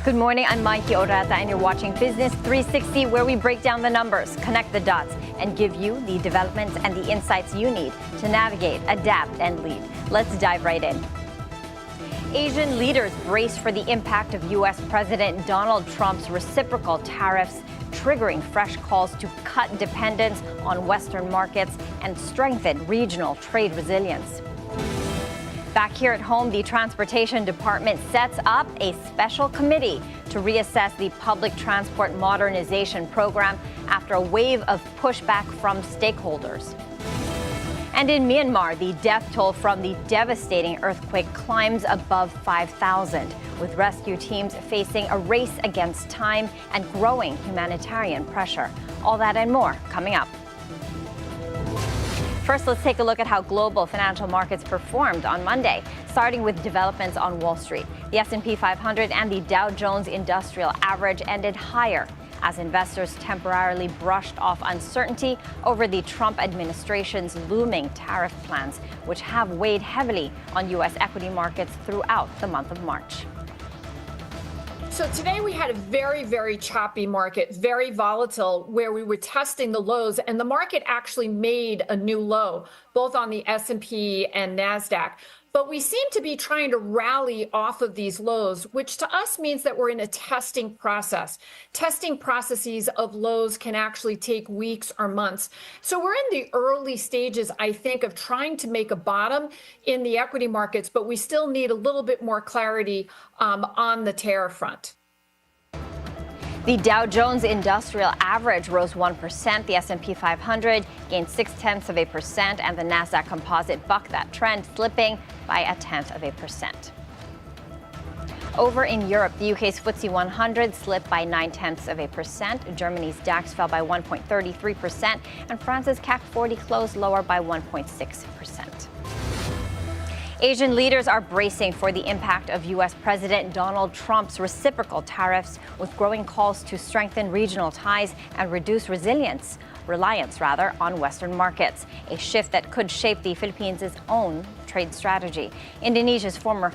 Good morning, I'm Maiki Oreta, and you're watching Business 360, where we break down the numbers, connect the dots, and give you the developments and the insights you need to navigate, adapt, and lead. Let's dive right in. Asian leaders brace for the impact of U.S. President Donald Trump's reciprocal tariffs, triggering fresh calls to cut dependence on Western markets and strengthen regional trade resilience. Back here at home, the Transportation Department sets up a special committee to reassess the public transport modernization program after a wave of pushback from stakeholders. And in Myanmar, the death toll from the devastating earthquake climbs above 5,000, with rescue teams facing a race against time and growing humanitarian pressure. All that and more coming up. First, let's take a look at how global financial markets performed on Monday, starting with developments on Wall Street. The S&P 500 and the Dow Jones Industrial Average ended higher as investors temporarily brushed off uncertainty over the Trump administration's looming tariff plans, which have weighed heavily on U.S. equity markets throughout the month of March. So today we had a very, very choppy market, very volatile, where we were testing the lows, and the market actually made a new low, both on the S&P and NASDAQ. But we seem to be trying to rally off of these lows, which to us means that we're in a testing process. Testing processes of lows can actually take weeks or months. So we're in the early stages, I think, of trying to make a bottom in the equity markets, but we still need a little bit more clarity on the tariff front. The Dow Jones Industrial Average rose 1%, the S&P 500 gained 0.6%, and the Nasdaq Composite bucked that trend, slipping by 0.1%. Over in Europe, the UK's FTSE 100 slipped by 0.9%, Germany's DAX fell by 1.33%, and France's CAC 40 closed lower by 1.6%. Asian leaders are bracing for the impact of U.S. President Donald Trump's reciprocal tariffs, with growing calls to strengthen regional ties and reduce reliance on Western markets, a shift that could shape the Philippines' own trade strategy. Indonesia's former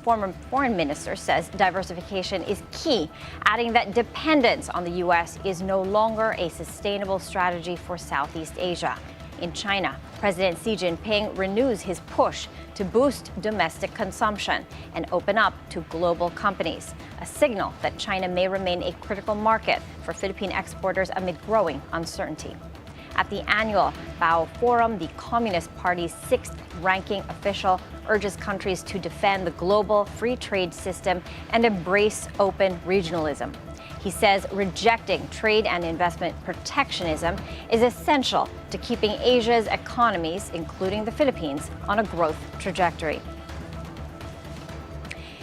foreign minister says diversification is key, adding that dependence on the U.S. is no longer a sustainable strategy for Southeast Asia. In China, President Xi Jinping renews his push to boost domestic consumption and open up to global companies, a signal that China may remain a critical market for Philippine exporters amid growing uncertainty. At the annual Bao Forum, the Communist Party's sixth-ranking official urges countries to defend the global free trade system and embrace open regionalism. He says rejecting trade and investment protectionism is essential to keeping Asia's economies, including the Philippines, on a growth trajectory.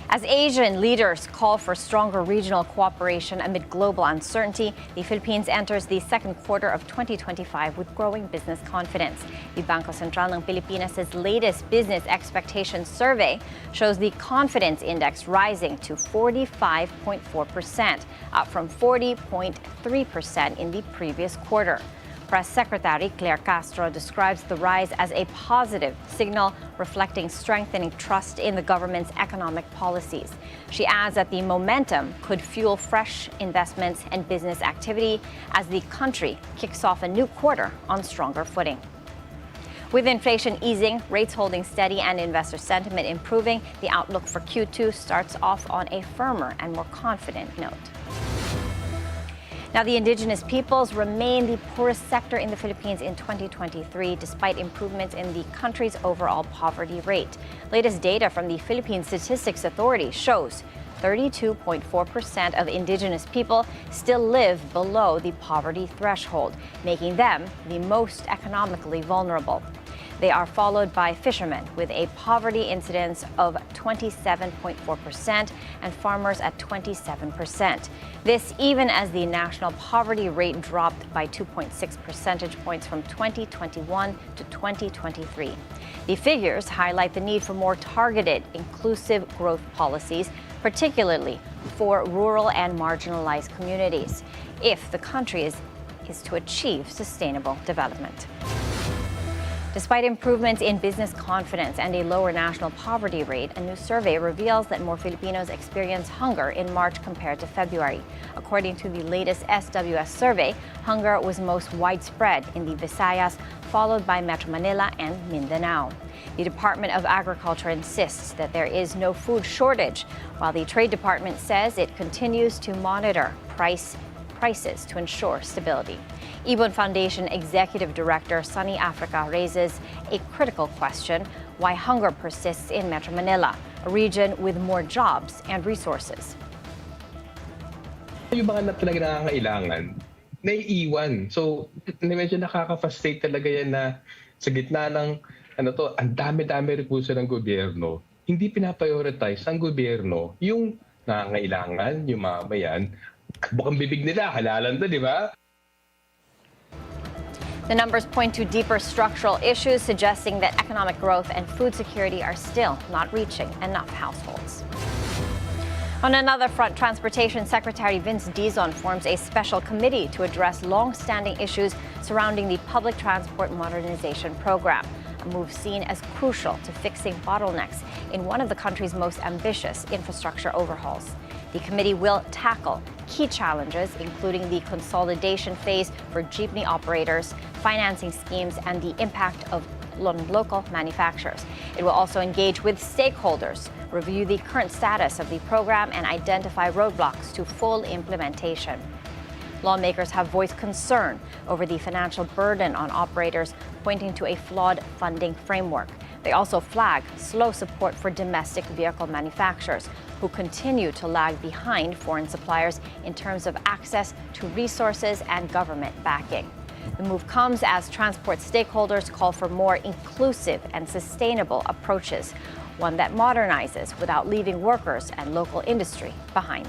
As Asian leaders call for stronger regional cooperation amid global uncertainty, the Philippines enters the second quarter of 2025 with growing business confidence. The Bangko Sentral ng Pilipinas' latest business expectations survey shows the confidence index rising to 45.4%, up from 40.3% in the previous quarter. Press Secretary Claire Castro describes the rise as a positive signal reflecting strengthening trust in the government's economic policies. She adds that the momentum could fuel fresh investments and business activity as the country kicks off a new quarter on stronger footing. With inflation easing, rates holding steady, and investor sentiment improving, the outlook for Q2 starts off on a firmer and more confident note. Now, the indigenous peoples remain the poorest sector in the Philippines in 2023, despite improvements in the country's overall poverty rate. Latest data from the Philippine Statistics Authority shows 32.4% of indigenous people still live below the poverty threshold, making them the most economically vulnerable. They are followed by fishermen with a poverty incidence of 27.4% and farmers at 27%. This even as the national poverty rate dropped by 2.6 percentage points from 2021 to 2023. The figures highlight the need for more targeted, inclusive growth policies, particularly for rural and marginalized communities, if the country is to achieve sustainable development. Despite improvements in business confidence and a lower national poverty rate, a new survey reveals that more Filipinos experience hunger in March compared to February. According to the latest SWS survey, hunger was most widespread in the Visayas, followed by Metro Manila and Mindanao. The Department of Agriculture insists that there is no food shortage, while the Trade Department says it continues to monitor prices to ensure stability. Ibon Foundation Executive Director Sunny Africa raises a critical question: why hunger persists in Metro Manila, a region with more jobs and resources. Yung mga nangangailangan, naiiwan. So, medyo nakaka-frustrate talaga yan na sa gitna ng ang dami-dami recurso ng gobyerno, hindi pinaprioritize ng gobyerno yung nangangailangan, yung mamayan. Bukang bibig nila, halalan to, di ba? The numbers point to deeper structural issues, suggesting that economic growth and food security are still not reaching enough households. On another front, Transportation Secretary Vince Dizon forms a special committee to address long-standing issues surrounding the public transport modernization program, a move seen as crucial to fixing bottlenecks in one of the country's most ambitious infrastructure overhauls. The committee will tackle key challenges, including the consolidation phase for jeepney operators, financing schemes, and the impact of local manufacturers. It will also engage with stakeholders, review the current status of the program, and identify roadblocks to full implementation. Lawmakers have voiced concern over the financial burden on operators, pointing to a flawed funding framework. They also flag slow support for domestic vehicle manufacturers, who continue to lag behind foreign suppliers in terms of access to resources and government backing. The move comes as transport stakeholders call for more inclusive and sustainable approaches, one that modernizes without leaving workers and local industry behind.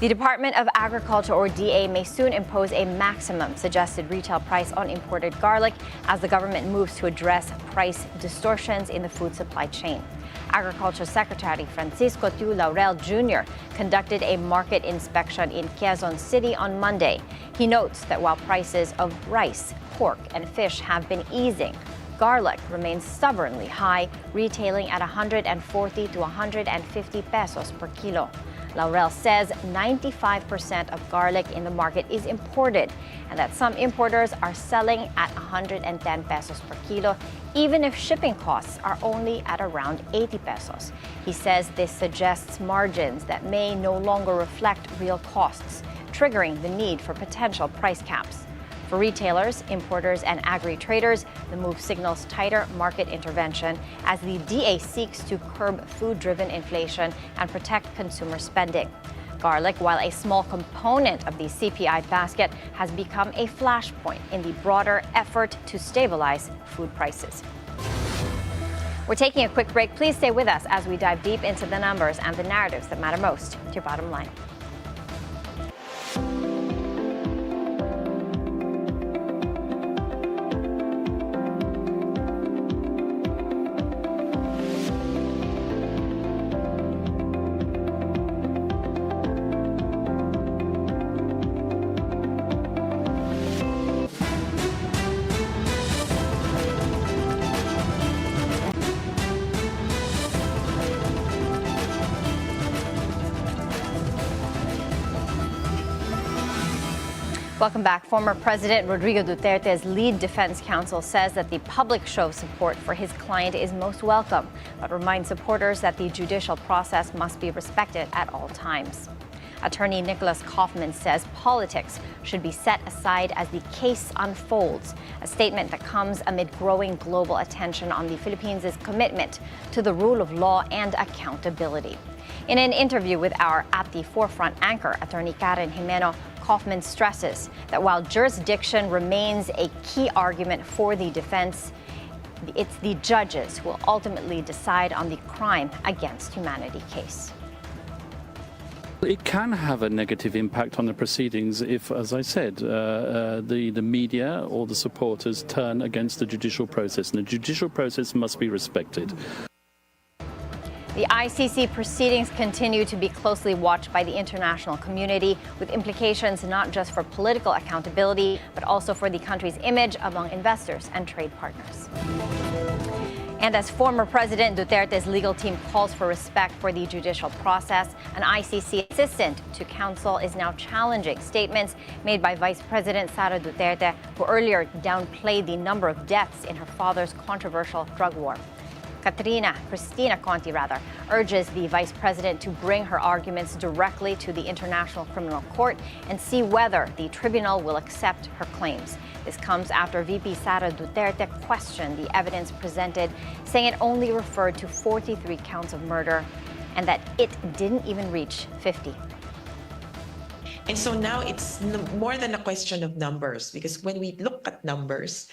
The Department of Agriculture, or DA, may soon impose a maximum suggested retail price on imported garlic as the government moves to address price distortions in the food supply chain. Agriculture Secretary Francisco Tiu Laurel Jr. conducted a market inspection in Quezon City on Monday. He notes that while prices of rice, pork, and fish have been easing, garlic remains stubbornly high, retailing at 140 to 150 pesos per kilo. Laurel says 95% of garlic in the market is imported and that some importers are selling at 110 pesos per kilo, even if shipping costs are only at around 80 pesos. He says this suggests margins that may no longer reflect real costs, triggering the need for potential price caps. For retailers, importers, and agri-traders, the move signals tighter market intervention as the DA seeks to curb food-driven inflation and protect consumer spending. Garlic, while a small component of the CPI basket, has become a flashpoint in the broader effort to stabilize food prices. We're taking a quick break. Please stay with us as we dive deep into the numbers and the narratives that matter most to your bottom line. Welcome back. Former President Rodrigo Duterte's lead defense counsel says that the public show of support for his client is most welcome, but reminds supporters that the judicial process must be respected at all times. Attorney Nicholas Kaufman says politics should be set aside as the case unfolds, a statement that comes amid growing global attention on the Philippines' commitment to the rule of law and accountability. In an interview with our At the Forefront anchor, Attorney Karen Jimeno, Kaufman stresses that while jurisdiction remains a key argument for the defense, it's the judges who will ultimately decide on the crime against humanity case. It can have a negative impact on the proceedings if, as I said, the media or the supporters turn against the judicial process, and the judicial process must be respected. The ICC proceedings continue to be closely watched by the international community, with implications not just for political accountability, but also for the country's image among investors and trade partners. And as former President Duterte's legal team calls for respect for the judicial process, an ICC assistant to counsel is now challenging statements made by Vice President Sara Duterte, who earlier downplayed the number of deaths in her father's controversial drug war. Cristina Conti urges the vice president to bring her arguments directly to the International Criminal Court and see whether the tribunal will accept her claims. This comes after VP Sara Duterte questioned the evidence presented, saying it only referred to 43 counts of murder and that it didn't even reach 50. And so now it's more than a question of numbers, because when we look at numbers,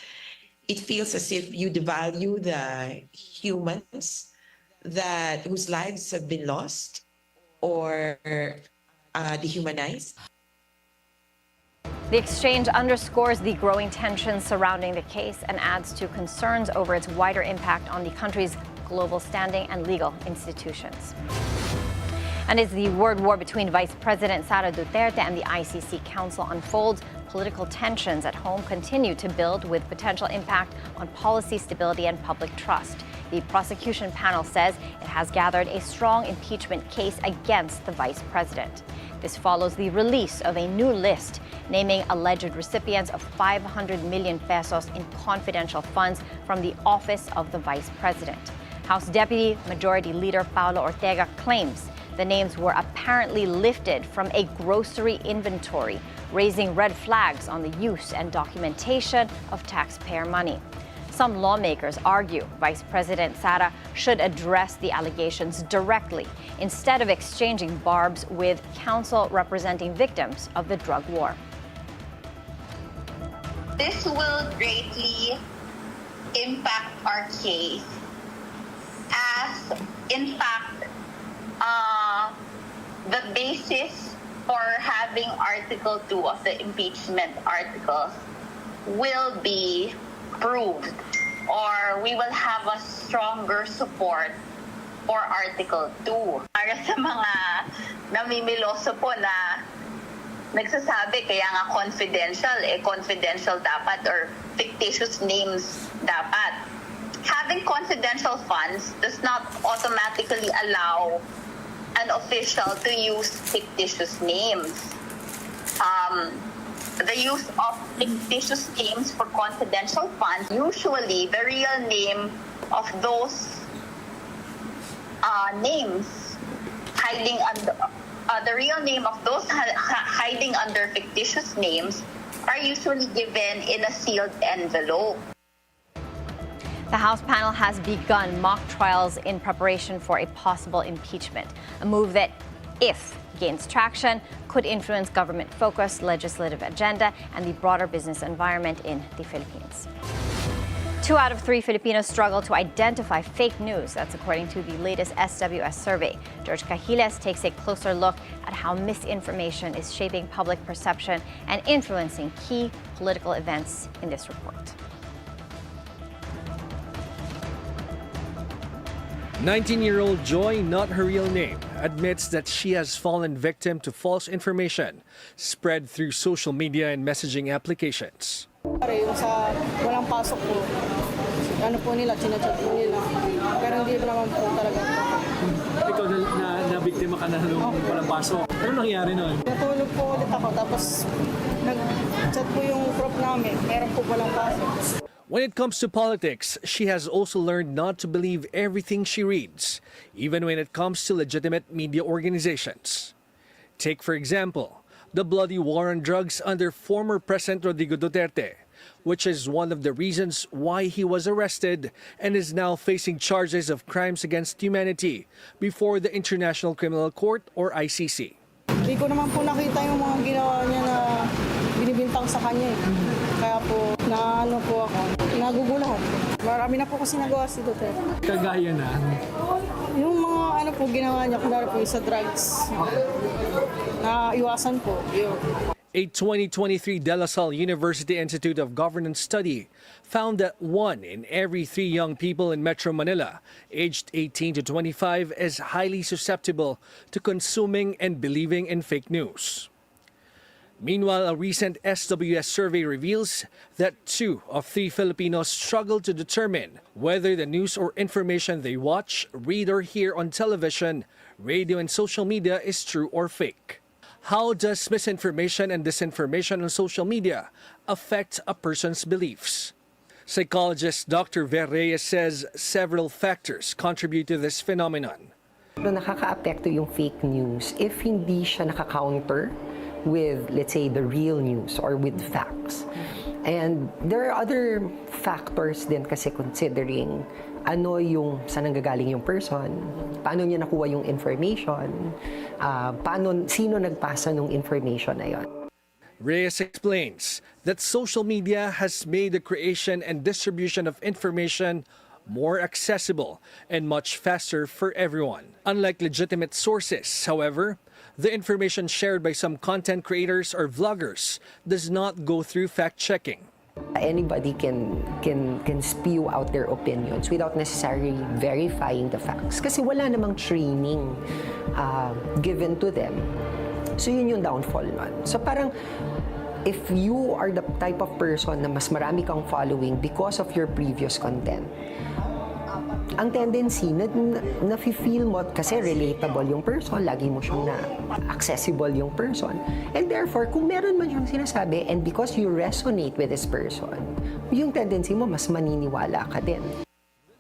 it feels as if you devalue the humans whose lives have been lost or dehumanized. The exchange underscores the growing tensions surrounding the case and adds to concerns over its wider impact on the country's global standing and legal institutions. And as the word war between Vice President Sara Duterte and the ICC Council unfolds, political tensions at home continue to build, with potential impact on policy stability and public trust. The prosecution panel says it has gathered a strong impeachment case against the vice president. This follows the release of a new list naming alleged recipients of 500 million pesos in confidential funds from the office of the vice president. House Deputy Majority Leader Paulo Ortega claims the names were apparently lifted from a grocery inventory, raising red flags on the use and documentation of taxpayer money. Some lawmakers argue Vice President Sara should address the allegations directly instead of exchanging barbs with counsel representing victims of the drug war. This will greatly impact our case, as in fact, the basis for having Article 2 of the impeachment articles will be proved, or we will have a stronger support for Article 2. Para sa mga namimiloso po na nagsasabi kaya nga confidential dapat, or fictitious names dapat. Having confidential funds does not automatically allow an official to use fictitious names. The use of fictitious names for confidential funds, usually the real name of those names hiding under the real name of those hiding under fictitious names are usually given in a sealed envelope. The House panel has begun mock trials in preparation for a possible impeachment, a move that, if gains traction, could influence government-focused legislative agenda and the broader business environment in the Philippines. 2 out of 3 Filipinos struggle to identify fake news. That's according to the latest SWS survey. George Cahiles takes a closer look at how misinformation is shaping public perception and influencing key political events in this report. 19-year-old Joy, not her real name, admits that she has fallen victim to false information spread through social media and messaging applications. Yung sa walang pasok po, ano po nila, chinachat po nila. Pero hindi naman po talaga. Ikaw na biktima ka na nung walang pasok. Ano nangyari nun? Natulog po ulit ako, tapos nag-chat po yung group namin. Meron po walang pasok. When it comes to politics, she has also learned not to believe everything she reads, even when it comes to legitimate media organizations. Take, for example, the bloody war on drugs under former President Rodrigo Duterte, which is one of the reasons why he was arrested and is now facing charges of crimes against humanity before the International Criminal Court, or ICC. Hindi ko naman po nakita yung mga ginawa niya na binibintang sa kanya. Kaya po, naano po ako, nagugulahan. Marami na po kasi nagawa si Duterte. Kagaya na? Yung mga ano po ginawa niya, kunwari po sa drugs, na iwasan po. Yun. A 2023 De La Salle University Institute of Governance study found that 1 in every 3 young people in Metro Manila, aged 18 to 25, is highly susceptible to consuming and believing in fake news. Meanwhile, a recent SWS survey reveals that 2 of 3 Filipinos struggle to determine whether the news or information they watch, read, or hear on television, radio, and social media is true or fake. How does misinformation and disinformation on social media affect a person's beliefs? Psychologist Dr. Reyes says several factors contribute to this phenomenon. Nakaka-apekto yung fake news if hindi siya naka-counter with, let's say, the real news or with facts. And there are other factors din kasi considering ano yung saan nanggagaling yung person, paano niya nakuha yung information, sino nagpasa ng information na yon. Reyes explains that social media has made the creation and distribution of information more accessible and much faster for everyone. Unlike legitimate sources, however, the information shared by some content creators or vloggers does not go through fact-checking. Anybody can spew out their opinions without necessarily verifying the facts kasi wala namang training given to them. So yun yung downfall nun. So parang if you are the type of person na mas marami kang following because of your previous content, ang tendency na feel mo kasi relatable yung person, lagi mo siyang accessible yung person. And therefore, kung meron man siyang sinasabi and because you resonate with this person, yung tendency mo mas maniniwala ka din.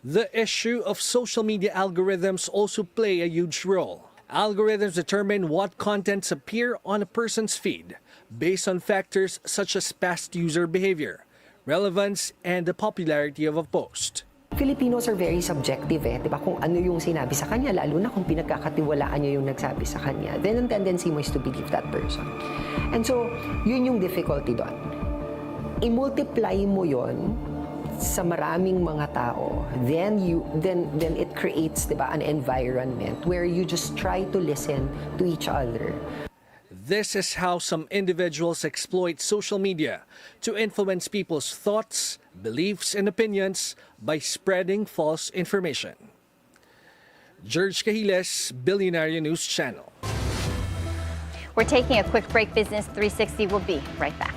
The issue of social media algorithms also play a huge role. Algorithms determine what contents appear on a person's feed based on factors such as past user behavior, relevance, and the popularity of a post. Filipinos are very subjective di ba? Kung ano yung sinabi sa kanya, lalo na kung pinagkakatiwalaan niya yung nagsabi sa kanya, then ang tendency mo is to believe that person. And so, yun yung difficulty doon. I-multiply mo yon sa maraming mga tao, then it creates, di ba, an environment where you just try to listen to each other. This is how some individuals exploit social media to influence people's thoughts, beliefs, and opinions by spreading false information. George Cahiles, Bilyonaryo News Channel. We're taking a quick break. Business 360 will be right back.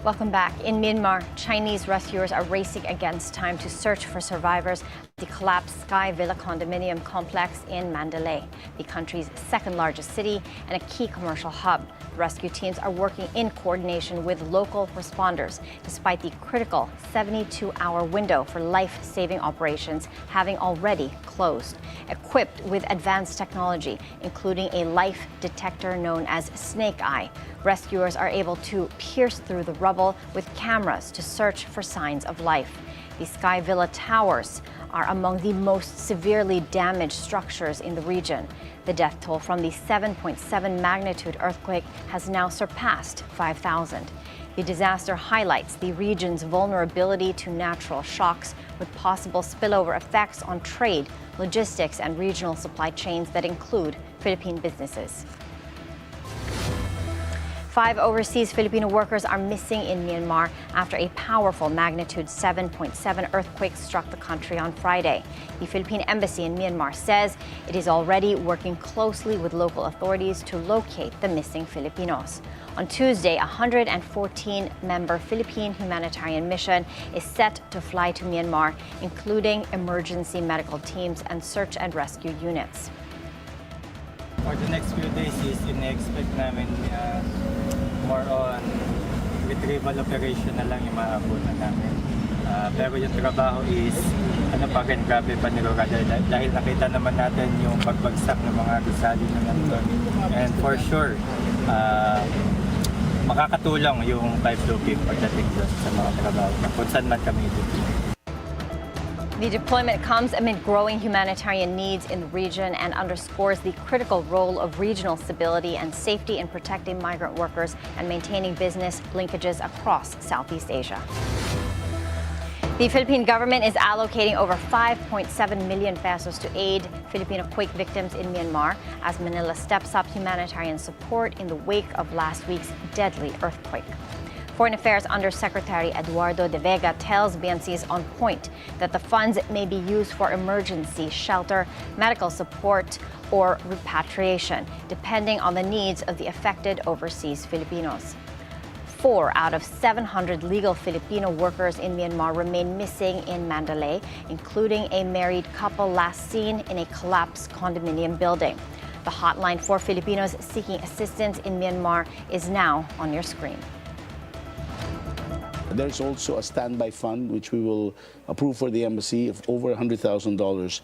Welcome back. In Myanmar, Chinese rescuers are racing against time to search for survivors at the collapsed Sky Villa condominium complex in Mandalay, the country's second largest city and a key commercial hub. Rescue teams are working in coordination with local responders, despite the critical 72-hour window for life-saving operations having already closed. Equipped with advanced technology, including a life detector known as Snake Eye, rescuers are able to pierce through the rubble with cameras to search for signs of life. The Sky Villa towers are among the most severely damaged structures in the region. The death toll from the 7.7 magnitude earthquake has now surpassed 5,000. The disaster highlights the region's vulnerability to natural shocks, with possible spillover effects on trade, logistics, and regional supply chains that include Philippine businesses. 5 overseas Filipino workers are missing in Myanmar after a powerful magnitude 7.7 earthquake struck the country on Friday. The Philippine Embassy in Myanmar says it is already working closely with local authorities to locate the missing Filipinos. On Tuesday, a 114-member Philippine humanitarian mission is set to fly to Myanmar, including emergency medical teams and search and rescue units. For the next few days is in-expect namin more on retrieval operation na lang yung maabutan namin. Pero yung trabaho is grabe pa nilura dahil nakita naman natin yung pagbagsak ng mga gusali na nandun. And for sure, makakatulong yung 5 to 5 pagdating doon sa mga trabaho kung saan man kami dito. The deployment comes amid growing humanitarian needs in the region and underscores the critical role of regional stability and safety in protecting migrant workers and maintaining business linkages across Southeast Asia. The Philippine government is allocating over 5.7 million pesos to aid Filipino quake victims in Myanmar as Manila steps up humanitarian support in the wake of last week's deadly earthquake. Foreign Affairs Undersecretary Eduardo de Vega tells BNC is on point that the funds may be used for emergency shelter, medical support, or repatriation, depending on the needs of the affected overseas Filipinos. 4 out of 700 legal Filipino workers in Myanmar remain missing in Mandalay, including a married couple last seen in a collapsed condominium building. The hotline for Filipinos seeking assistance in Myanmar is now on your screen. There's also a standby fund which we will approve for the embassy of over $100,000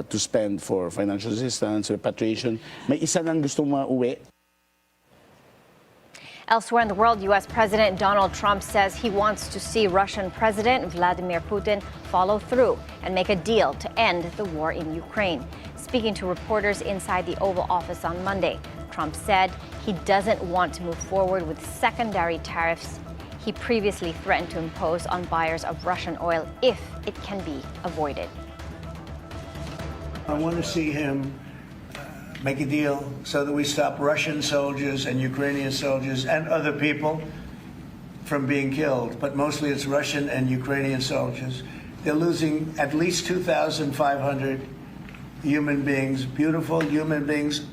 to spend for financial assistance, repatriation. May isa nang gustong mauwi. Elsewhere in the world, U.S. President Donald Trump says he wants to see Russian President Vladimir Putin follow through and make a deal to end the war in Ukraine. Speaking to reporters inside the Oval Office on Monday, Trump said he doesn't want to move forward with secondary tariffs he previously threatened to impose on buyers of Russian oil if it can be avoided. I want to see him make a deal so that we stop Russian soldiers and Ukrainian soldiers and other people from being killed. But mostly it's Russian and Ukrainian soldiers. They're losing at least 2,500 human beings, beautiful human beings,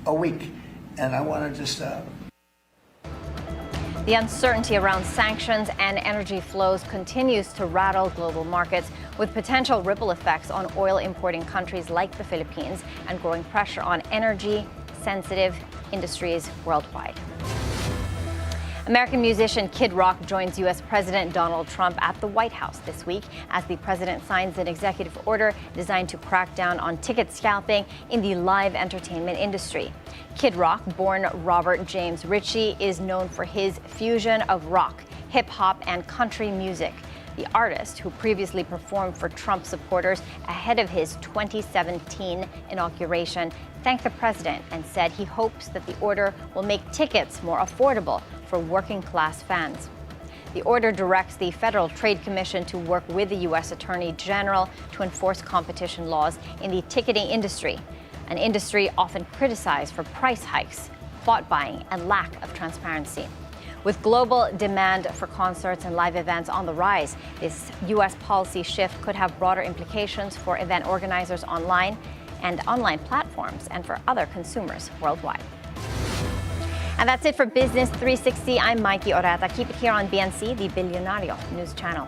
a week. And I want it to stop. The uncertainty around sanctions and energy flows continues to rattle global markets, with potential ripple effects on oil importing countries like the Philippines and growing pressure on energy-sensitive industries worldwide. American musician Kid Rock joins U.S. President Donald Trump at the White House this week as the president signs an executive order designed to crack down on ticket scalping in the live entertainment industry. Kid Rock, born Robert James Ritchie, is known for his fusion of rock, hip-hop, and country music. The artist, who previously performed for Trump supporters ahead of his 2017 inauguration, thanked the president and said he hopes that the order will make tickets more affordable for working-class fans. The order directs the Federal Trade Commission to work with the U.S. Attorney General to enforce competition laws in the ticketing industry, an industry often criticized for price hikes, bot buying, and lack of transparency. With global demand for concerts and live events on the rise, this U.S. policy shift could have broader implications for event organizers online and online platforms and for other consumers worldwide. And that's it for Business 360. I'm Maiki Oreta. Keep it here on BNC, the Bilyonaryo News Channel.